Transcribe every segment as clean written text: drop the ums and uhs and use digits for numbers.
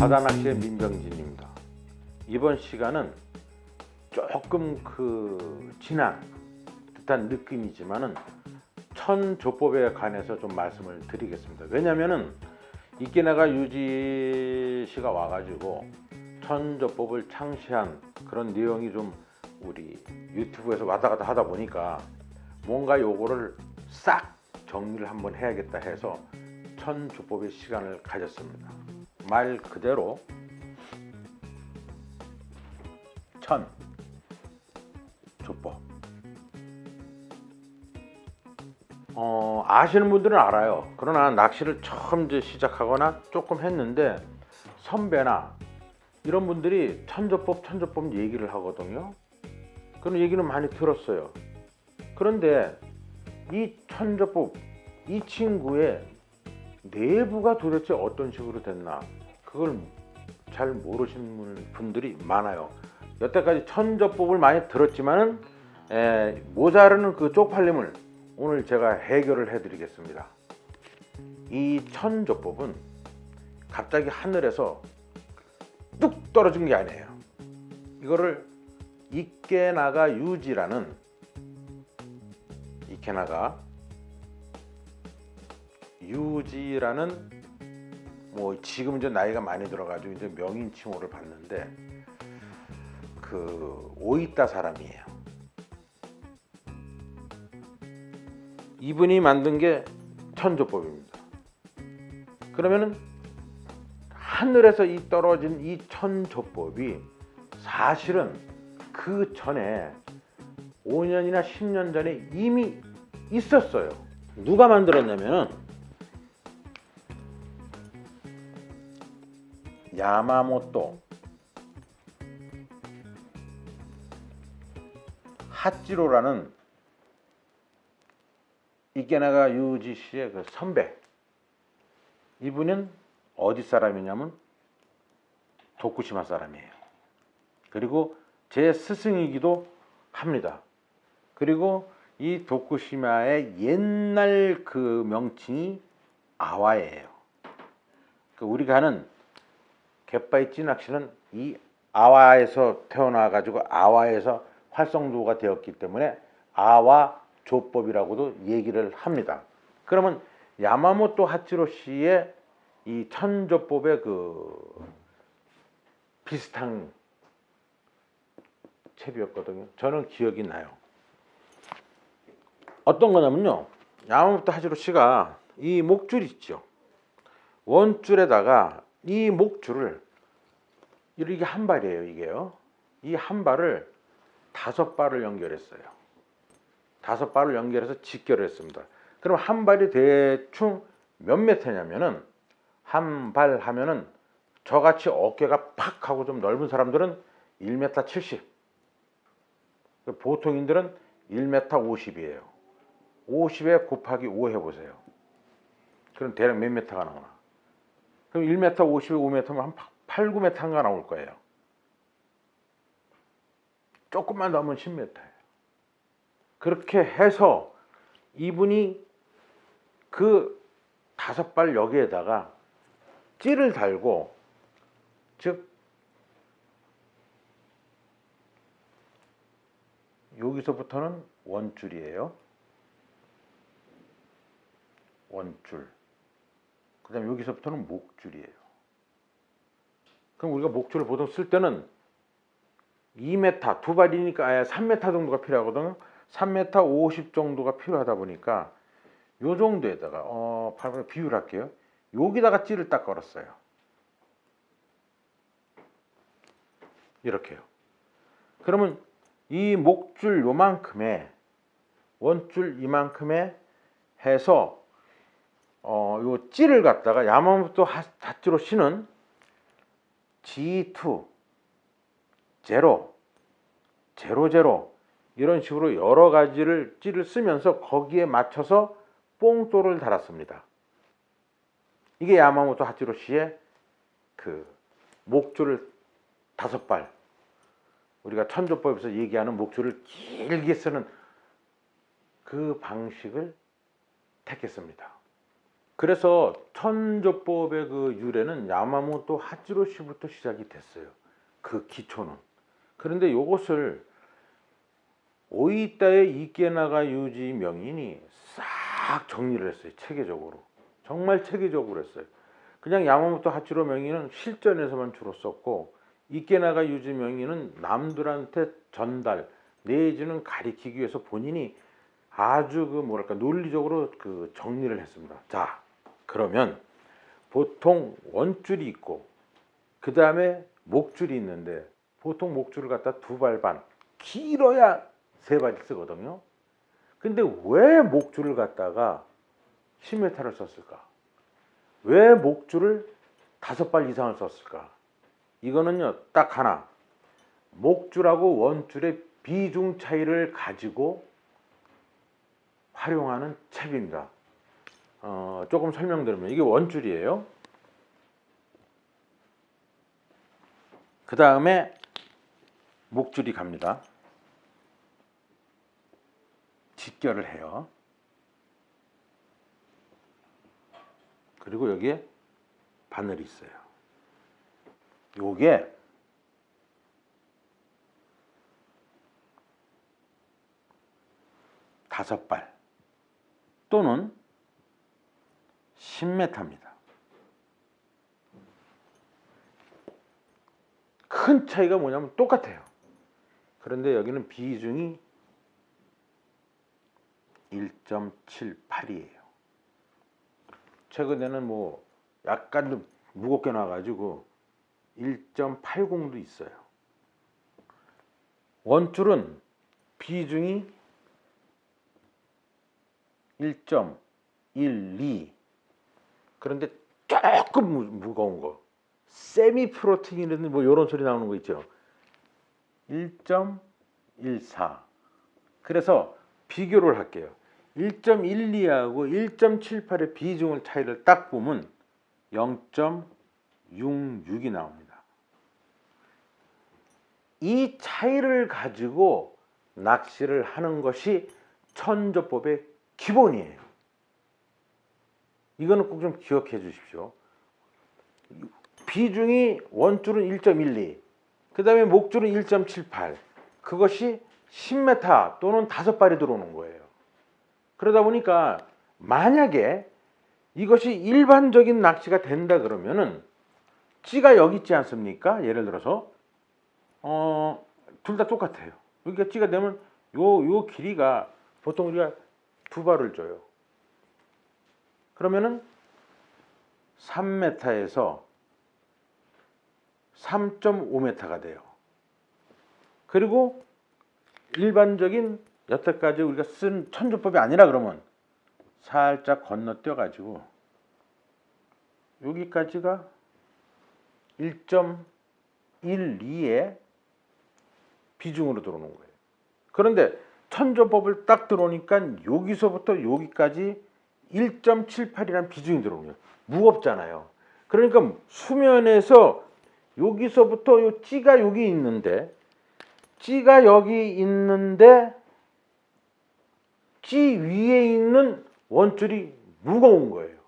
바다낚시의 민병진입니다. 이번 시간은 조금 진한 듯한 느낌이지만은 천조법에 관해서 좀 말씀을 드리겠습니다. 왜냐면은 이끼나가 유지 씨가 와가지고 천조법을 창시한 그런 내용이 좀 우리 유튜브에서 왔다 갔다 하다 보니까 뭔가 요거를 싹 정리를 한번 해야겠다 해서 천조법의 시간을 가졌습니다. 말 그대로 천조법. 아시는 분들은 알아요. 그러나 낚시를 처음 시작하거나 조금 했는데 선배나 이런 분들이 천조법 얘기를 하거든요. 그런 얘기는 많이 들었어요. 그런데 이 천조법, 이 친구의 내부가 도대체 어떤 식으로 됐나, 그걸 잘 모르시는 분들이 많아요. 여태까지 천조법을 많이 들었지만은 모자르는 그 쪽팔림을 오늘 제가 해결을 해드리겠습니다. 이 천조법은 갑자기 하늘에서 뚝 떨어진 게 아니에요. 이거를 이끼나가 유지라는, 이끼나가 유지라는, 뭐 지금 이제 나이가 많이 들어가지고 이제 명인 칭호를 받는데 그 오이타 사람이에요. 이분이 만든 게 천조법입니다. 그러면은 하늘에서 떨어진 이 천조법이 사실은 그 전에 5년이나 10년 전에 이미 있었어요. 누가 만들었냐면은 야마모토 하찌로라는 이끼나가 유지 씨의 그 선배. 이분은 어디 사람이냐면 도쿠시마 사람이에요. 그리고 제 스승이기도 합니다. 그리고 이 도쿠시마의 옛날 그 명칭이 아와예요. 우리가 하는 갯바위 낚시는 이 아와에서 태어나 가지고 아와에서 활성도가 되었기 때문에 아와 조법이라고도 얘기를 합니다. 그러면 야마모토 하치로 씨의 이 천조법의 그 비슷한 책이었거든요. 저는 기억이 나요. 어떤 거냐면요, 야마모토 하치로 씨가 이 목줄 있죠, 원줄에다가 이 목줄을, 이게 한 발이에요. 이게요, 이 한 발을 5발을 연결했어요. 5발을 연결해서 직결을 했습니다. 그럼 한 발이 대충 몇 미터냐면은, 한 발 하면은 저같이 어깨가 팍 하고 좀 넓은 사람들은 1m 70, 보통인들은 1m 50이에요 50에 곱하기 5 해보세요. 그럼 대략 몇 미터가 나오나? 그럼 1m 50에 5m면 한 8, 9m가 나올 거예요. 조금만 더 하면 10m예요. 그렇게 해서 이분이 그 5발 여기에다가 찌를 달고, 즉 여기서부터는 원줄이에요. 원줄. 그 다음에 여기서부터는 목줄이에요. 그럼 우리가 목줄을 보통 쓸 때는 2m, 2발이니까 3m 정도가 필요하거든요. 3m 50 정도가 필요하다 보니까 요 정도에다가 비유를 할게요. 여기다가 찌를 딱 걸었어요. 이렇게요. 그러면 이 목줄 요만큼에, 원줄 이만큼에 해서 요 찌를 갖다가 야마모토 하치로 씨는 G2, 0, 00 이런 식으로 여러 가지를 찌를 쓰면서 거기에 맞춰서 뽕돌을 달았습니다. 이게 야마모토 하치로 씨의 그 목줄을 5발, 우리가 천조법에서 얘기하는 목줄을 길게 쓰는 그 방식을 택했습니다. 그래서 천조법의 그 유래는 야마모토 하치로시부터 시작이 됐어요. 그 기초는. 그런데 이것을 오이타의 이케나가 유지 명인이 싹 정리를 했어요. 체계적으로. 정말 체계적으로 했어요. 그냥 야마모토 하치로 명인은 실전에서만 주로 썼고, 이케나가 유지 명인은 남들한테 전달 내지는 가리키기 위해서 본인이 아주 그 뭐랄까 논리적으로 그 정리를 했습니다. 자, 그러면 보통 원줄이 있고 그 다음에 목줄이 있는데, 보통 목줄을 갖다 2발 반, 길어야 3발이 쓰거든요. 근데 왜 목줄을 갖다가 10m를 썼을까? 왜 목줄을 5발 이상을 썼을까? 이거는요, 딱 하나, 목줄하고 원줄의 비중 차이를 가지고 활용하는 책입니다. 조금 설명드리면, 이게 원줄이에요. 그 다음에 목줄이 갑니다. 직결을 해요. 그리고 여기에 바늘이 있어요. 요게 다섯 발 또는 10m입니다. 큰 차이가 뭐냐면 똑같아요. 그런데 여기는 비중이 1.78이에요. 최근에는 뭐 약간 좀 무겁게 나와가지고 1.80도 있어요. 원줄은 비중이 1.12. 그런데 조금 무거운 거, 세미 프로틴이라든지 뭐 이런 소리 나오는 거 있죠. 1.14. 그래서 비교를 할게요. 1.12하고 1.78의 비중을 차이를 딱 보면 0.66이 나옵니다. 이 차이를 가지고 낚시를 하는 것이 천조법의 기본이에요. 이거는 꼭 좀 기억해 주십시오. 비중이 원줄은 1.12, 그 다음에 목줄은 1.78, 그것이 10m 또는 5발이 들어오는 거예요. 그러다 보니까 만약에 이것이 일반적인 낚시가 된다 그러면은 찌가 여기 있지 않습니까? 예를 들어서 둘 다 똑같아요. 여기가 찌가 되면 요 길이가 보통 우리가 2발을 줘요. 그러면은 3m에서 3.5m가 돼요. 그리고 일반적인 여태까지 우리가 쓴 천조법이 아니라 그러면 살짝 건너뛰어 가지고 여기까지가 1.12의 비중으로 들어오는 거예요. 그런데 천조법을 딱 들어오니까 여기서부터 여기까지 1.78이라는 비중이 들어오는 거예요. 무겁잖아요. 그러니까 수면에서 여기서부터 요 찌가 여기 있는데, 찌가 여기 있는데 찌 위에 있는 원줄이 무거운 거예요.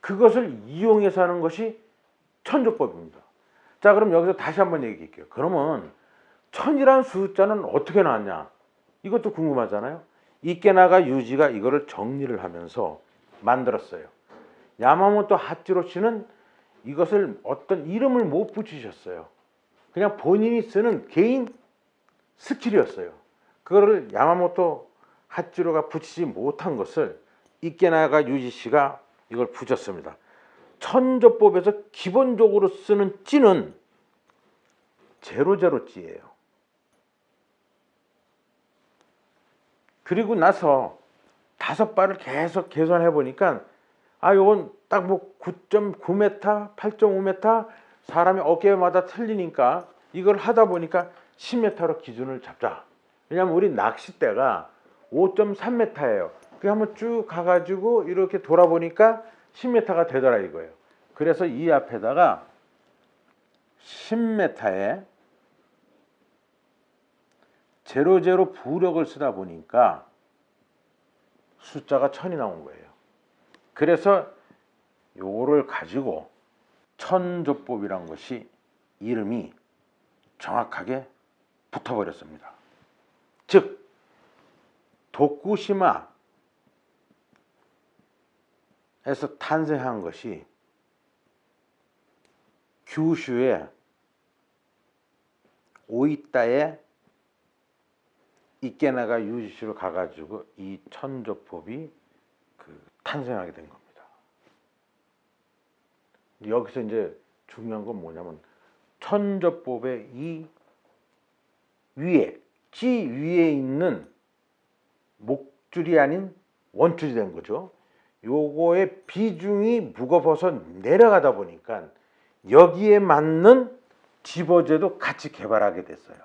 그것을 이용해서 하는 것이 천조법입니다. 자, 그럼 여기서 다시 한번 얘기할게요. 그러면 천이라는 숫자는 어떻게 나왔냐? 이것도 궁금하잖아요. 이케나가 유지가 이거를 정리를 하면서 만들었어요. 야마모토 하치로시는 이것을 어떤 이름을 못 붙이셨어요. 그냥 본인이 쓰는 개인 스킬이었어요. 그거를 야마모토 하치로가 붙이지 못한 것을 이케나가 유지 씨가 이걸 붙였습니다. 천조법에서 기본적으로 쓰는 찌는 제로제로 찌예요. 그리고 나서 5발을 계속 계산해 보니까 요건 딱 뭐 9.9m, 8.5m 사람이 어깨마다 틀리니까 이걸 하다 보니까 10m로 기준을 잡자. 왜냐하면 우리 낚싯대가 5.3m예요. 그 한번 쭉 가가지고 이렇게 돌아보니까 10m가 되더라 이거예요. 그래서 이 앞에다가 10m에 제로제로 부력을 쓰다 보니까 숫자가 1000이 나온 거예요. 그래서 요거를 가지고 천조법이란 것이 이름이 정확하게 붙어버렸습니다. 즉 도쿠시마에서 탄생한 것이 규슈의 오이타에 이케나가 유지시로 가가지고 이 천조법이 탄생하게 된 겁니다. 여기서 이제 중요한 건 뭐냐면 천조법의 이 위에 찌 위에 있는 목줄이 아닌 원줄이 된 거죠. 요거의 비중이 무거워서 내려가다 보니까 여기에 맞는 집어제도 같이 개발하게 됐어요.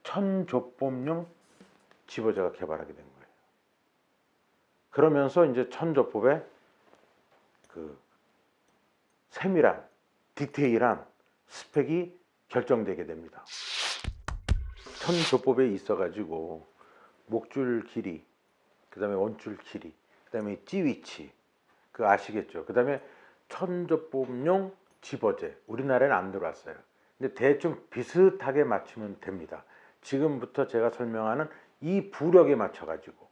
천조법용 집어제가 개발하게 된 거예요. 그러면서 이제 천조법의 세밀한 디테일한 스펙이 결정되게 됩니다. 천조법에 있어가지고 목줄 길이, 그 다음에 원줄 길이, 그 다음에 찌 위치, 아시겠죠? 그 다음에 천조법용 집어제, 우리나라에는 안 들어왔어요. 근데 대충 비슷하게 맞추면 됩니다. 지금부터 제가 설명하는 이 부력에 맞춰가지고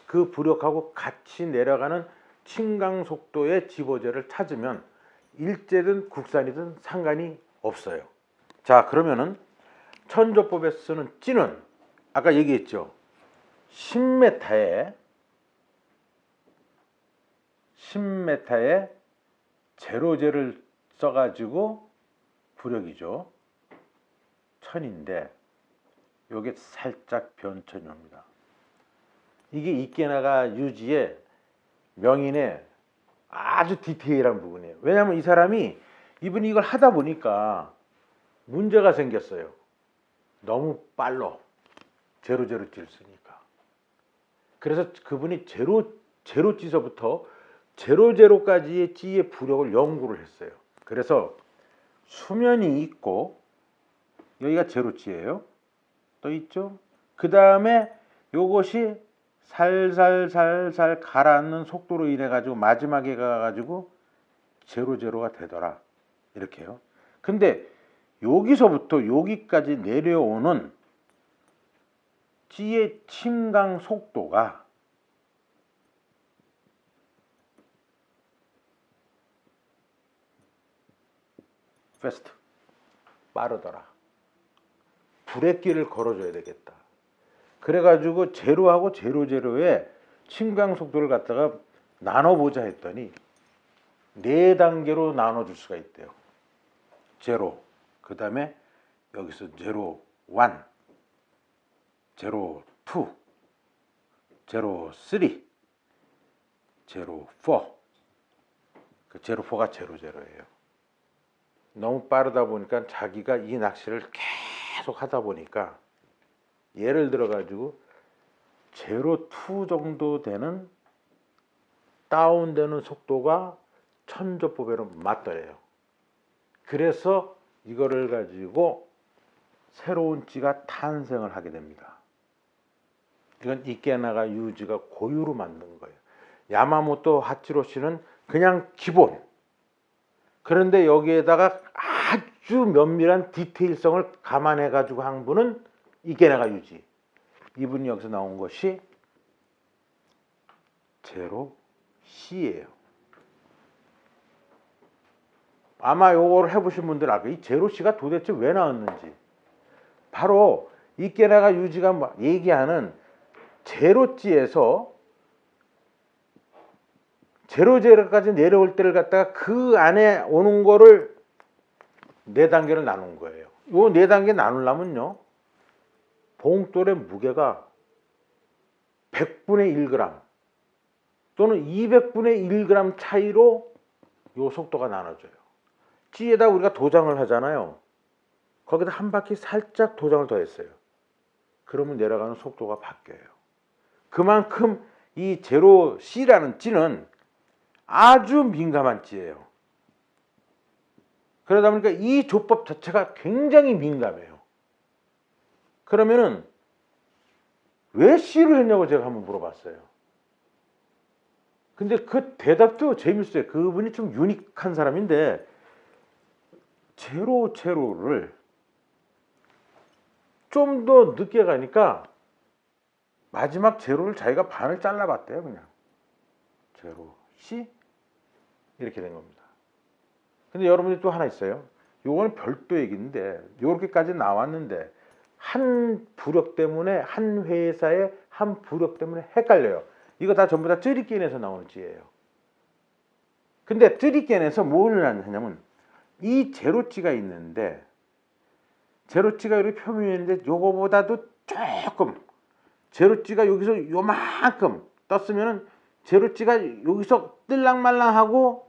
그 부력하고 같이 내려가는 침강 속도의 집어제를 찾으면 일제든 국산이든 상관이 없어요. 자, 그러면은 천조법에 쓰는 찌는 아까 얘기했죠. 10m에 제로제를 써가지고 부력이죠. 천인데 요게 살짝 변천이 옵니다. 이게 이케나가 유지의 명인의 아주 디테일한 부분이에요. 왜냐하면 이분이 이걸 하다 보니까 문제가 생겼어요. 너무 빨라. 제로제로 찌를 쓰니까. 그래서 그분이 제로찌서부터 제로제로까지의 찌의 부력을 연구를 했어요. 그래서 수면이 있고 여기가 제로찌예요. 또 있죠. 그 다음에 요것이 살살 가라앉는 속도로 인해 가지고 마지막에 가가지고 제로제로가 되더라. 이렇게요. 근데 여기서부터 여기까지 내려오는 찌의 침강 속도가 패스트, 빠르더라. 브레이크를 걸어줘야 되겠다. 그래가지고 제로하고 제로제로의 침강 속도를 갖다가 나눠보자 했더니 4단계로 나눠줄 수가 있대요. 제로, 그 다음에 여기서 제로 1, 제로 2, 제로 3, 제로 4. 그 제로 4가 제로제로예요. 너무 빠르다 보니까 자기가 이 낚시를 계속 하다 보니까 예를 들어 가지고 제로 2 정도 되는 다운되는 속도가 천조법에는 맞더래요. 그래서 이거를 가지고 새로운 찌가 탄생을 하게 됩니다. 이건 이케나가 유지가 고유로 만든 거예요. 야마모토 하치로시는 그냥 기본. 그런데 여기에다가 아주 면밀한 디테일성을 감안해 가지고 한 분은 이케나가 유지. 이분이 여기서 나온 것이 제로 C예요. 아마 요거를 해보신 분들 알고 이 제로 C가 도대체 왜 나왔는지. 바로 이케나가 유지가 얘기하는 제로찌에서 제로제로까지 내려올 때를 갖다가 그 안에 오는 거를 4단계를 나눈 거예요. 요 4단계 나누려면요. 봉돌의 무게가 100분의 1g 또는 200분의 1g 차이로 요 속도가 나눠져요. 찌에다 우리가 도장을 하잖아요. 거기다 한 바퀴 살짝 도장을 더했어요. 그러면 내려가는 속도가 바뀌어요. 그만큼 이 제로 C라는 찌는 아주 민감한 찌예요. 그러다 보니까 이 조법 자체가 굉장히 민감해요. 그러면은 왜 C를 했냐고 제가 한번 물어봤어요. 근데 그 대답도 재밌어요. 그분이 좀 유니크한 사람인데 제로를 좀 더 늦게 가니까 마지막 제로를 자기가 반을 잘라봤대요. 그냥 제로 C 이렇게 된 겁니다. 근데 여러분이 또 하나 있어요. 요거는 별도 얘기인데 요렇게까지 나왔는데 한 부력 때문에 한 회사의 한 부력 때문에 헷갈려요. 이거 다 전부 다 쯔리겐에서 나오는 지예요. 근데 쯔리겐에서 뭘 하냐면 이 제로찌가 있는데 제로찌가 이렇게 표면이 있는데 요거보다도 조금 제로찌가 여기서 요만큼 떴으면은 제로찌가 여기서 뜰랑말랑하고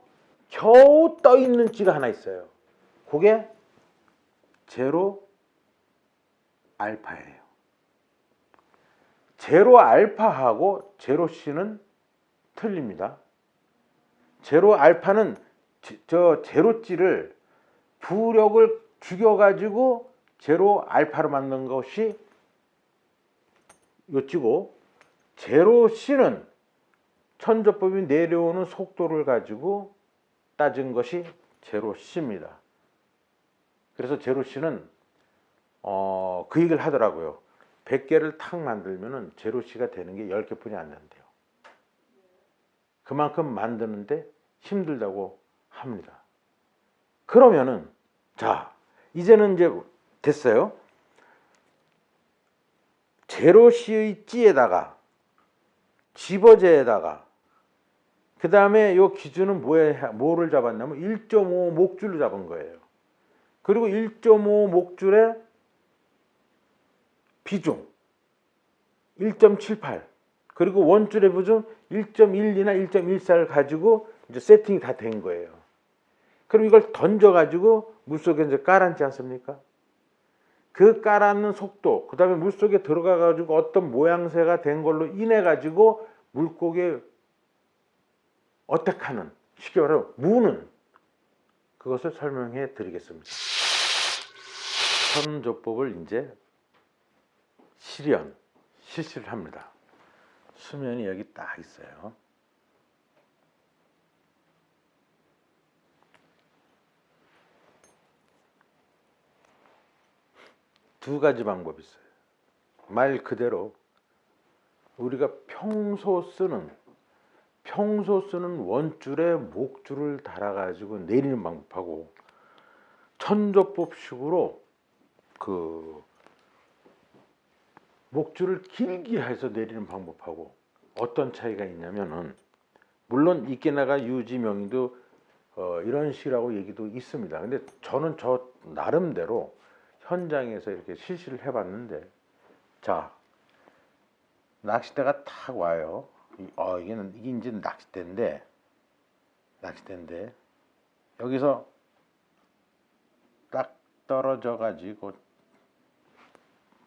겨우 떠 있는 찌가 하나 있어요. 그게 제로 알파예요. 제로 알파하고 제로 C는 틀립니다. 제로 알파는 저 제로찌를 부력을 죽여가지고 제로 알파로 만든 것이 요찌고 제로 C는 천조법이 내려오는 속도를 가지고 따진 것이 제로 C입니다. 그래서 제로 C는 그 얘기를 하더라고요. 100개를 탁 만들면은 제로 C가 되는 게 10개뿐이 안 된대요. 그만큼 만드는데 힘들다고 합니다. 그러면은 자 이제는 이제 됐어요. 제로 C의 찌에다가 집어제에다가 그 다음에 요 기준은 뭐를 잡았냐면 1.5 목줄을 잡은 거예요. 그리고 1.5 목줄의 비중 1.78 그리고 원줄의 비중 1.12나 1.14를 가지고 이제 세팅이 다 된 거예요. 그럼 이걸 던져 가지고 물속에 이제 깔았지 않습니까? 그 깔았는 속도, 그 다음에 물속에 들어가 가지고 어떤 모양새가 된 걸로 인해 가지고 물고기에 어택하는, 쉽게 말하면 무는 그것을 설명해 드리겠습니다. 천조법을 이제 실시를 합니다. 수면이 여기 딱 있어요. 두 가지 방법이 있어요. 말 그대로 우리가 평소 쓰는 원줄에 목줄을 달아가지고 내리는 방법하고 천조법식으로 그 목줄을 길게 해서 내리는 방법하고 어떤 차이가 있냐면은 물론 이케나가 유지명도 이런 시라고 얘기도 있습니다. 근데 저는 저 나름대로 현장에서 이렇게 실시를 해봤는데 자 낚싯대가 탁 와요. 이게 이제 낚싯대인데 여기서 딱 떨어져 가지고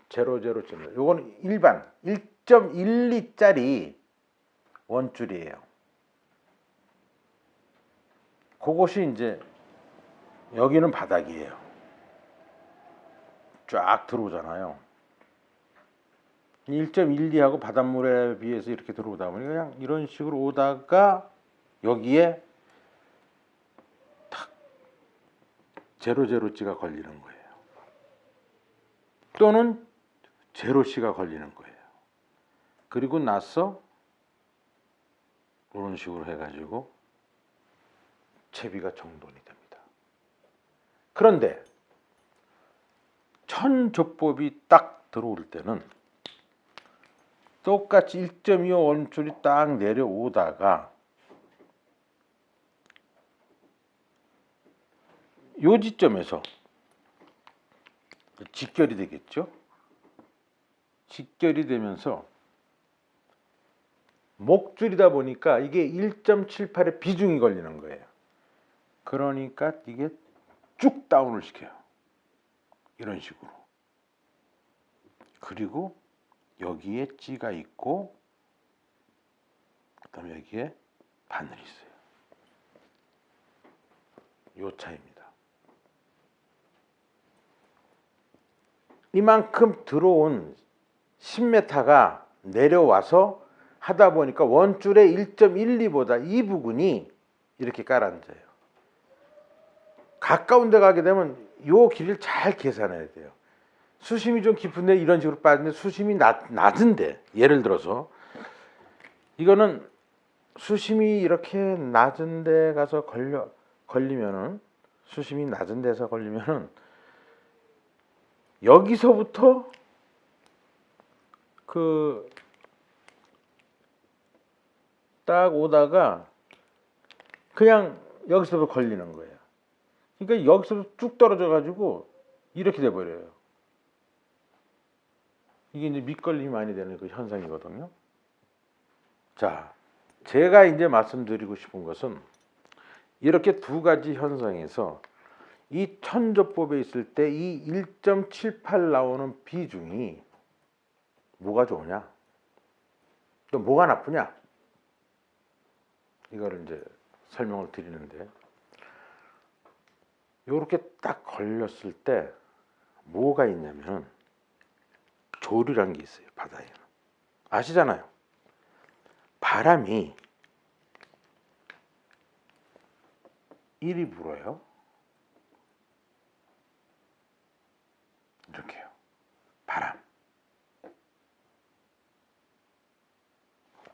제로쯤 요거는 일반 1.12짜리 원줄이에요. 그것이 이제 여기는 바닥이에요. 쫙 들어오잖아요. 1.12하고 바닷물에 비해서 이렇게 들어오다 보니 그냥 이런 식으로 오다가 여기에 탁 제로찌가 걸리는 거예요. 또는 제로C가 걸리는 거예요. 그리고 나서 이런 식으로 해가지고 채비가 정돈이 됩니다. 그런데 천조법이 딱 들어올 때는 똑같이 1.25 원줄이 딱 내려오다가 요 지점에서 직결이 되겠죠. 직결이 되면서 목줄이다 보니까 이게 1.78의 비중이 걸리는 거예요. 그러니까 이게 쭉 다운을 시켜요. 이런 식으로. 그리고 여기에 찌가 있고 그다음에 여기에 바늘이 있어요. 요 차이입니다. 이만큼 들어온 10m가 내려와서 하다 보니까 원줄의 1.12보다 이 부근이 이렇게 가라앉아요. 가까운 데 가게 되면 요 길이를 잘 계산해야 돼요. 수심이 좀 깊은데 이런 식으로 빠지는데 수심이 낮은데, 예를 들어서 이거는 수심이 이렇게 낮은 데 가서 걸리면은, 수심이 낮은 데서 걸리면은 여기서부터 그 딱 오다가 그냥 여기서부터 걸리는 거예요. 그러니까 여기서 쭉 떨어져 가지고 이렇게 돼 버려요. 이게 이제 밑걸림이 많이 되는 그 현상이거든요. 자, 제가 이제 말씀드리고 싶은 것은 이렇게 두 가지 현상에서 이 천조법에 있을 때 이 1.78 나오는 비중이 뭐가 좋으냐, 또 뭐가 나쁘냐, 이거를 이제 설명을 드리는데, 이렇게 딱 걸렸을 때 뭐가 있냐면 조류라는 게 있어요. 바다에는 아시잖아요. 바람이 이리 불어요. 이렇게요.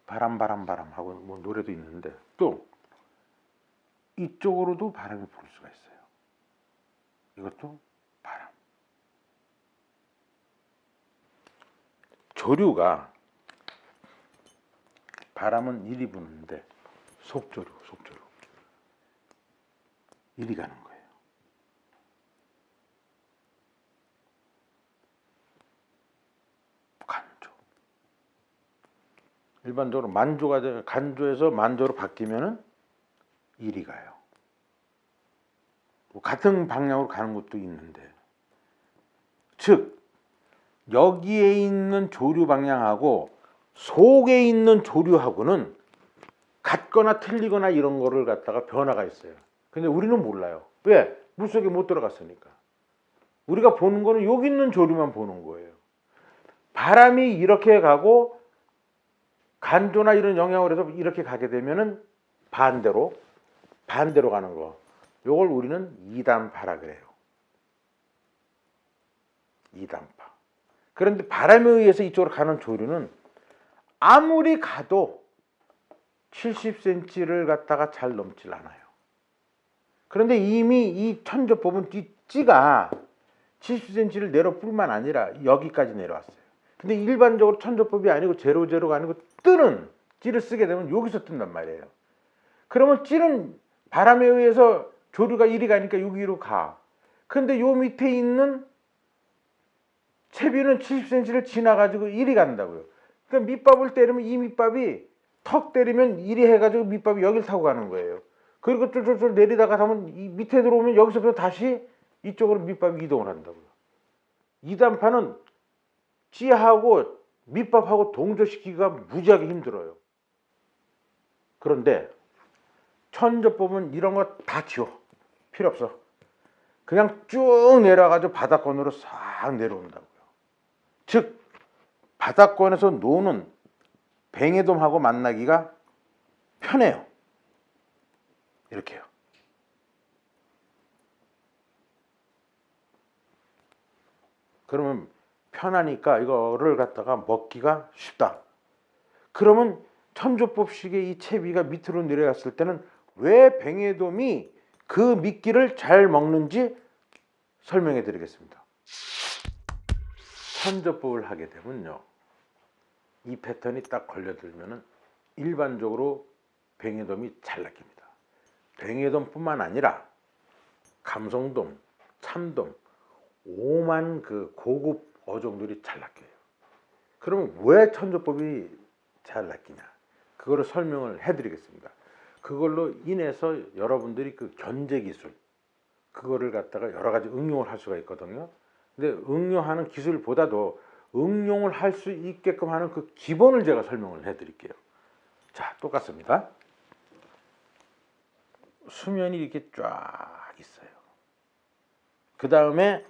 바람 하고 뭐 노래도 있는데, 또 이쪽으로도 바람이 불 수가 있어요. 이것도 바람. 조류가, 바람은 이리 부는데 속조류 이리 가는 거예요. 간조. 일반적으로 만조가 간조에서 만조로 바뀌면은 이리 가요. 같은 방향으로 가는 것도 있는데, 즉 여기에 있는 조류 방향하고 속에 있는 조류하고는 같거나 틀리거나 이런 거를 갖다가 변화가 있어요. 근데 우리는 몰라요. 왜? 물속에 못 들어갔으니까. 우리가 보는 거는 여기 있는 조류만 보는 거예요. 바람이 이렇게 가고 간조나 이런 영향을 해서 이렇게 가게 되면은 반대로 가는 거, 요걸 우리는 이단파라 그래요. 이단파. 그런데 바람에 의해서 이쪽으로 가는 조류는 아무리 가도 70cm를 갖다가 잘 넘질 않아요. 그런데 이미 이 천조법은 이 찌가 70cm를 내려 뿐만 아니라 여기까지 내려왔어요. 근데 일반적으로 천조법이 아니고 제로제로가 아니고 뜨는 찌를 쓰게 되면 여기서 뜬단 말이에요. 그러면 찌는 바람에 의해서 조류가 이리 가니까 여기로 가. 근데 요 밑에 있는 채비는 70cm를 지나가지고 이리 간다고요. 그러니까 밑밥을 때리면 이 밑밥이 턱 때리면 이리 해가지고 밑밥이 여길 타고 가는 거예요. 그리고 쫄쫄쫄 내리다가 하면 이 밑에 들어오면 여기서부터 다시 이쪽으로 밑밥이 이동을 한다고요. 이단파는 찌하고 밑밥하고 동조시키기가 무지하게 힘들어요. 그런데 천조법은 이런 거 다 지워. 필요 없어. 그냥 쭉 내려가지고 바닷권으로 싹 내려온다고요. 즉 바닷권에서 노는 뱅에돔하고 만나기가 편해요. 이렇게요. 그러면 편하니까 이거를 갖다가 먹기가 쉽다. 그러면 천조법식의 이 채비가 밑으로 내려갔을 때는 왜 뱅에돔이 그 미끼를 잘 먹는지 설명해 드리겠습니다. 천조법을 하게 되면요, 이 패턴이 딱 걸려들면은 일반적으로 뱅에돔이 잘 낚입니다. 뱅에돔뿐만 아니라 감성돔, 참돔, 오만 그 고급 어종들이 잘 낚여요. 그러면 왜 천조법이 잘 낚이냐? 그거를 설명을 해드리겠습니다. 그걸로 인해서 여러분들이 그 견제 기술, 그거를 갖다가 여러 가지 응용을 할 수가 있거든요. 근데 응용하는 기술보다도 응용을 할 수 있게끔 하는 그 기본을 제가 설명을 해드릴게요. 자, 똑같습니다. 수면이 이렇게 쫙 있어요. 그 다음에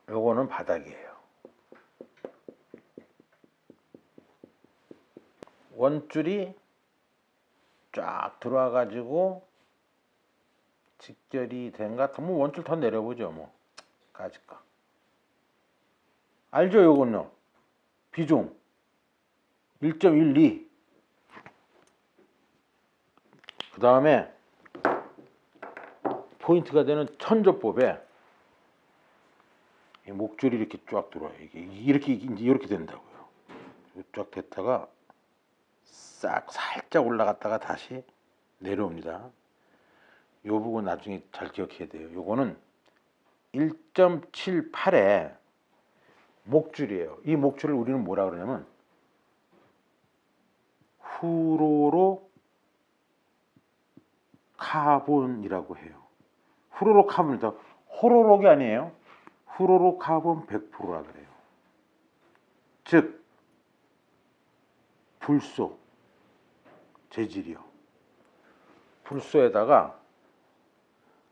요거는 바닥이에요. 원줄이 쫙 들어와 가지고 직결이 된 것 같으면 원줄 더 내려보죠. 뭐 까짓거 알죠? 요거는요. 비중 1.12. 그 다음에 포인트가 되는 천조법에 이 목줄이 이렇게 쫙 들어와요. 이게 이렇게 된다고요. 쫙 됐다가 싹 살짝 올라갔다가 다시 내려옵니다. 요 부분 나중에 잘 기억해야 돼요. 요거는 1.78의 목줄이에요. 이 목줄을 우리는 뭐라 그러냐면 후로로 카본이라고 해요. 후로로 카본이다. 호로록이 아니에요. 후로로 카본 100%라 그래요. 즉 불소 재질이요. 불소에다가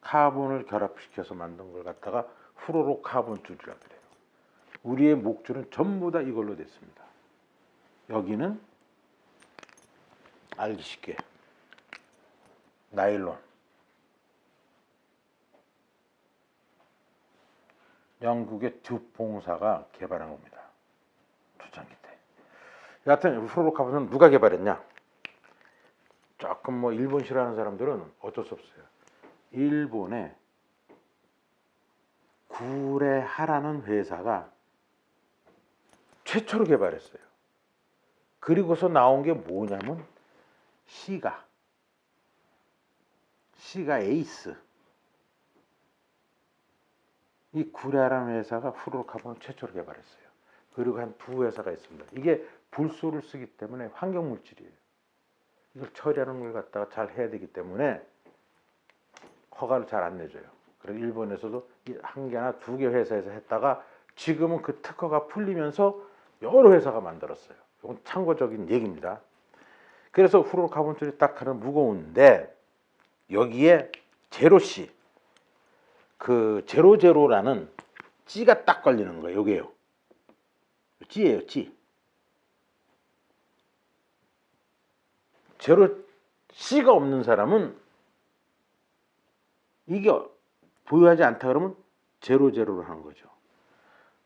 카본을 결합시켜서 만든 걸 갖다가 후로로 카본 줄이라 그래요. 우리의 목줄은 전부 다 이걸로 됐습니다. 여기는 알기 쉽게 나일론, 영국의 듀퐁사가 개발한 겁니다. 초창기 때. 여하튼 후로로 카본은 누가 개발했냐? 조금 뭐 일본 싫어하는 사람들은 어쩔 수 없어요. 일본의 구레하라는 회사가 최초로 개발했어요. 그리고서 나온 게 뭐냐면 시가 에이스. 이 구레하라는 회사가 후로로 카본을 최초로 개발했어요. 그리고 한 두 회사가 있습니다. 이게 불소를 쓰기 때문에 환경 물질이에요. 이걸 처리하는 걸 갖다가 잘 해야 되기 때문에 허가를 잘 안 내줘요. 그래서 일본에서도 한 개나 두 개 회사에서 했다가 지금은 그 특허가 풀리면서 여러 회사가 만들었어요. 이건 참고적인 얘기입니다. 그래서 후로로 카본줄이 딱 하는 무거운데 여기에 제로C 그 제로제로라는 G가 딱 걸리는 거예요. 요게요. G예요, G. 제로 C가 없는 사람은 이게 보유하지 않다 그러면 제로제로를 하는 거죠.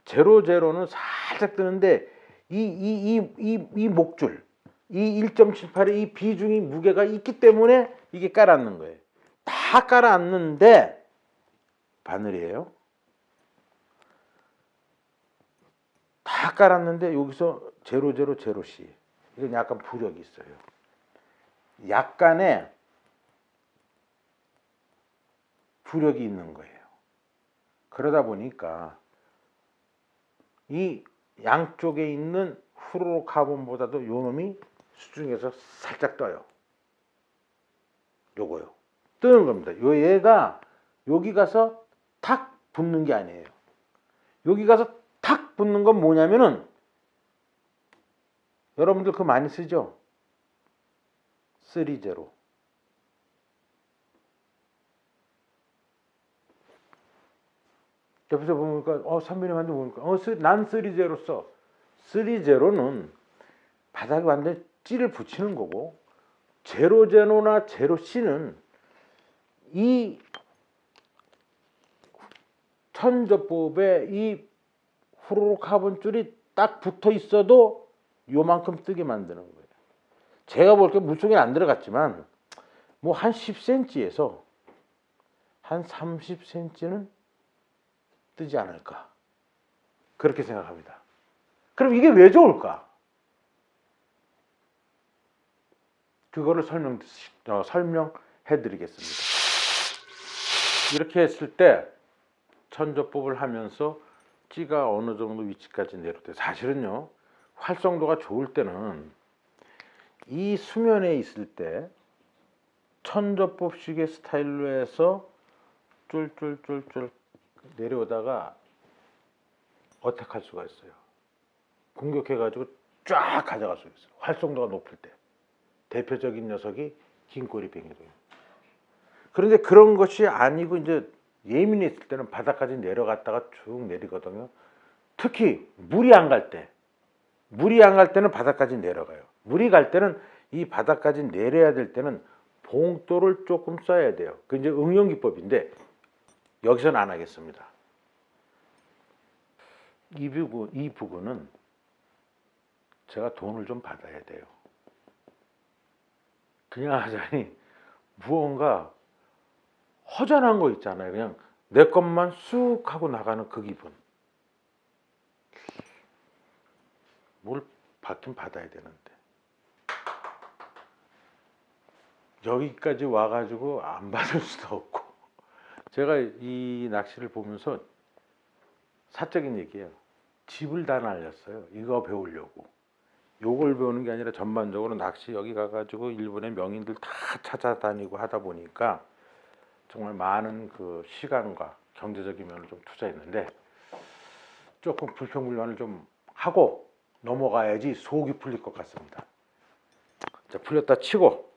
제로제로는 살짝 뜨는데 이 목줄 이 1.78의 이 비중이 무게가 있기 때문에 이게 깔아앉는 거예요. 다 깔아앉는데 바늘이에요. 다 깔았는데 여기서 제로C 이건 약간 부력이 있어요. 약간의 부력이 있는 거예요. 그러다 보니까 이 양쪽에 있는 후로로 카본보다도 요 놈이 수중에서 살짝 떠요. 요거요. 뜨는 겁니다. 요 얘가 여기 가서 탁 붙는 게 아니에요. 여기 가서 탁 붙는 건 뭐냐면은 여러분들 그거 많이 쓰죠? 3제로. 옆에서 보니까 선배님한테 보니까 난 3제로 써. 3제로는 바닥에 완전히 찌를 붙이는 거고 제로제로나 제로C는 이 천조법에 이 후로로 카본 줄이 딱 붙어 있어도 요만큼 뜨게 만드는 거예요. 제가 볼 때 물속에 안 들어갔지만 뭐 한 10cm에서 한 30cm는 뜨지 않을까 그렇게 생각합니다. 그럼 이게 왜 좋을까? 그거를 설명해 드리겠습니다. 이렇게 했을 때 천조법을 하면서 찌가 어느 정도 위치까지 내려도 사실은요 활성도가 좋을 때는 이 수면에 있을 때 천조법식의 스타일로 해서 쫄쫄쫄쫄 내려오다가 어택할 수가 있어요. 공격해가지고 쫙 가져갈 수가 있어요. 활성도가 높을 때. 대표적인 녀석이 긴꼬리뱅이거든요. 그런데 그런 것이 아니고 이제 예민했을 때는 바닥까지 내려갔다가 쭉 내리거든요. 특히 물이 안 갈 때는 바닥까지 내려가요. 물이 갈 때는 이 바닥까지 내려야 될 때는 봉돌을 조금 써야 돼요. 그 이제 응용 기법인데 여기서는 안 하겠습니다. 이 부분은 제가 돈을 좀 받아야 돼요. 그냥 하자니 무언가 허전한 거 있잖아요. 그냥 내 것만 쑥 하고 나가는 그 기분. 뭘 받긴 받아야 되는데 여기까지 와가지고 안 받을 수도 없고. 제가 이 낚시를 보면서 사적인 얘기예요. 집을 다 날렸어요. 이거 배우려고. 요걸 배우는 게 아니라 전반적으로 낚시 여기 가가지고 일본의 명인들 다 찾아다니고 하다 보니까 정말 많은 그 시간과 경제적인 면을 좀 투자했는데 조금 불평불만을 좀 하고 넘어가야지 속이 풀릴 것 같습니다. 자, 풀렸다 치고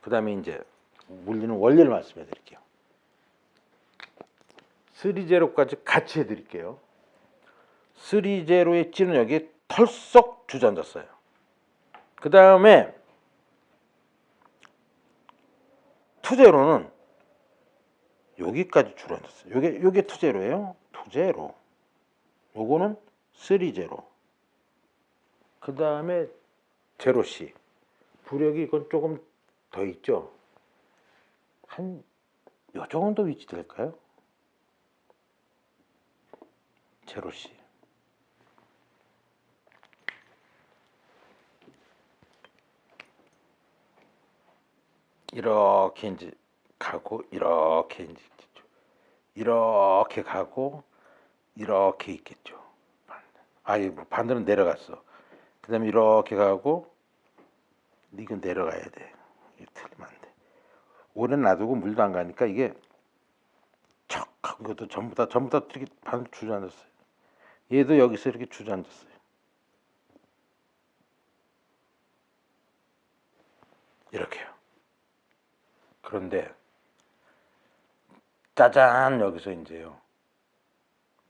그 다음에 이제 물리는 원리를 말씀해 드릴게요. 3제로까지 같이 해 드릴게요. 3제로의 찌는 여기 털썩 주저앉았어요. 그 다음에 2제로는 여기까지 주저앉았어요. 요게 2제로예요. 2제로. 요거는 3제로. 그 다음에 제로C. 부력이 이건 조금 더 있죠. 한 요 정도 위치 될까요? 제로C. 이렇게 이제 가고 이렇게 이제 있겠죠. 이렇게 가고 이렇게 있겠죠. 반대로 내려갔어. 그 다음에 이렇게 가고 이건 내려가야 돼. 이거 틀리면 안 돼. 오래 놔두고 물도 안 가니까 이게 척 하고 이것도 전부 다 이렇게 반 주저앉았어요. 얘도 여기서 이렇게 주저앉았어요. 이렇게요. 그런데 짜잔 여기서 이제요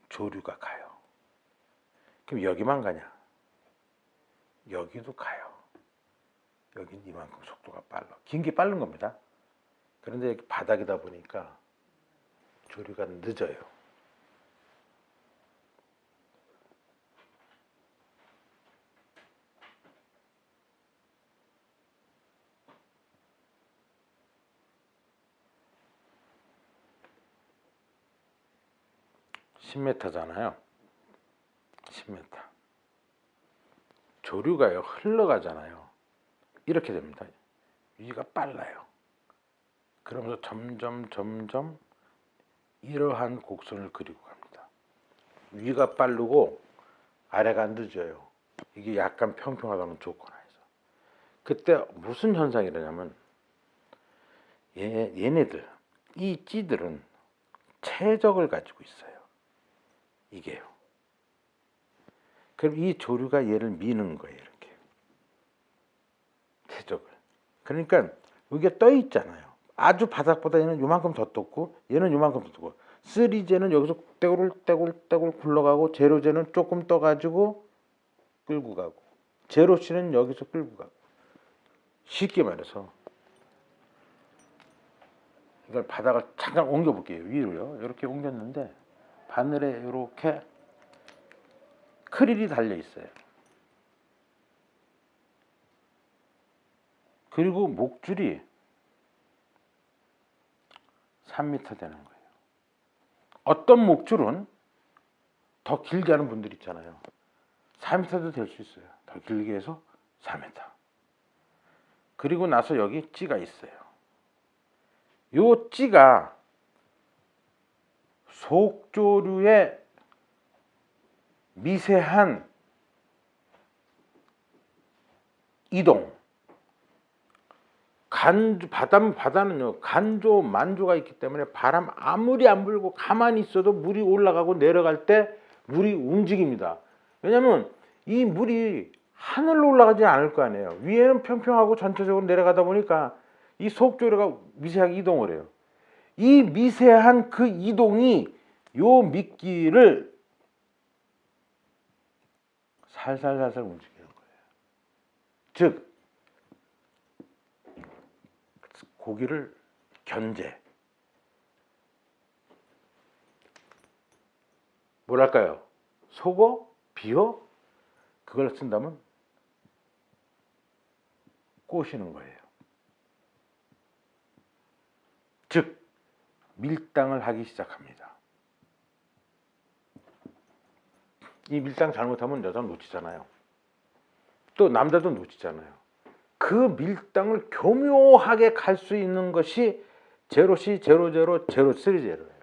조류가 가요. 그럼 여기만 가냐? 여기도 가요. 여긴 이만큼 속도가 빨라. 긴 게 빠른 겁니다. 그런데 여기 바닥이다 보니까 조류가 늦어요. (10m잖아요) 10m. 조류가요 흘러가잖아요. 이렇게 됩니다. 위가 빨라요. 그러면서 점점 이러한 곡선을 그리고 갑니다. 위가 빠르고 아래가 늦어요. 이게 약간 평평하다는 조건 하에서. 그때 무슨 현상이 일어나냐면 얘네들 이 찌들은 체적을 가지고 있어요. 이게요. 그럼 이 조류가 얘를 미는 거예요. 이렇게 체적을. 그러니까 여기가 떠 있잖아요. 아주 바닥보다 얘는 요만큼 더 떴고 얘는 요만큼 더 떴고 3제는 여기서 떼굴 굴러가고 제로제는 조금 떠가지고 끌고 가고 제로C는 여기서 끌고 가고. 쉽게 말해서 이걸 바닥을 잠깐 옮겨 볼게요. 위로요. 이렇게 옮겼는데 바늘에 이렇게 크릴이 달려 있어요. 그리고 목줄이 3m 되는 거예요. 어떤 목줄은 더 길게 하는 분들 있잖아요. 4m도 될 수 있어요. 더 길게 해서 4m. 그리고 나서 여기 찌가 있어요. 요 찌가 속조류의 미세한 이동, 바다는요 간조 만조가 있기 때문에 바람 아무리 안 불고 가만히 있어도 물이 올라가고 내려갈 때 물이 움직입니다. 왜냐하면 이 물이 하늘로 올라가지 않을 거 아니에요. 위에는 평평하고 전체적으로 내려가다 보니까 이 속조류가 미세하게 이동을 해요. 이 미세한 그 이동이 요 미끼를 살살살살 움직이는 거예요. 즉 고기를 견제, 뭐랄까요? 속어, 비어 그걸 쓴다면 꼬시는 거예요. 즉 밀당을 하기 시작합니다. 이 밀당 잘못하면 여자는 놓치잖아요. 또 남자도 놓치잖아요. 그 밀당을 교묘하게 갈 수 있는 것이 제로C, 제로제로, 제로쓰리제로예요.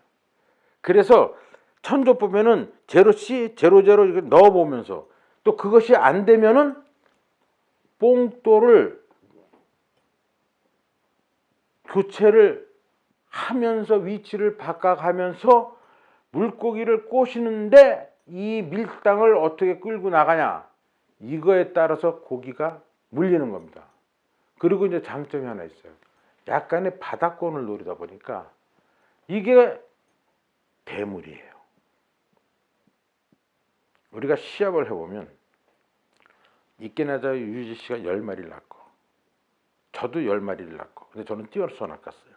그래서 천조 보면은 제로C, 제로제로 이렇게 넣어보면서 또 그것이 안 되면은 뽕돌을 교체를 하면서 위치를 바꿔가면서 물고기를 꼬시는데 이 밀당을 어떻게 끌고 나가냐, 이거에 따라서 고기가 물리는 겁니다. 그리고 이제 장점이 하나 있어요. 약간의 바닥권을 노리다 보니까 이게 대물이에요. 우리가 시합을 해보면 이깨나자 유지 씨가 10마리를 낳고 저도 10마리를 낳고, 근데 저는 뛰어서 낚았어요.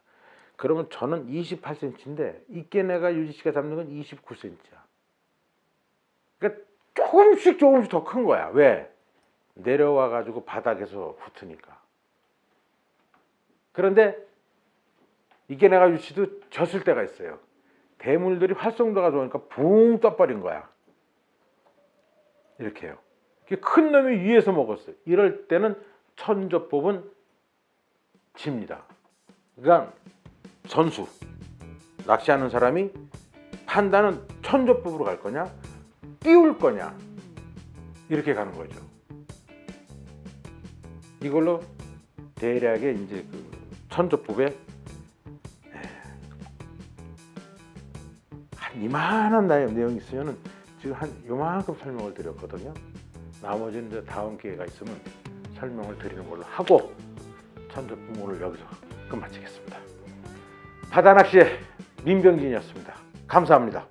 그러면 저는 28cm인데 이깨네가 유지 씨가 잡는 건 29cm야. 그러니까 조금씩 더 큰 거야. 왜? 내려와 가지고 바닥에서 붙으니까. 그런데 이깨네가 유지 씨도 졌을 때가 있어요. 대물들이 활성도가 좋으니까 붕 떠버린 거야. 이렇게 해요. 큰 놈이 위에서 먹었어요. 이럴 때는 천조법은 집니다. 그러니까 선수, 낚시하는 사람이 판단은 천조법으로 갈 거냐, 띄울 거냐, 이렇게 가는 거죠. 이걸로 대략의 이제 그 천조법에 한 이만한 내용이 있으면은 지금 한 요만큼 설명을 드렸거든요. 나머지는 이제 다음 기회가 있으면 설명을 드리는 걸로 하고 천조법 오늘 여기서 끝마치겠습니다. 바다낚시의 민병진이었습니다. 감사합니다.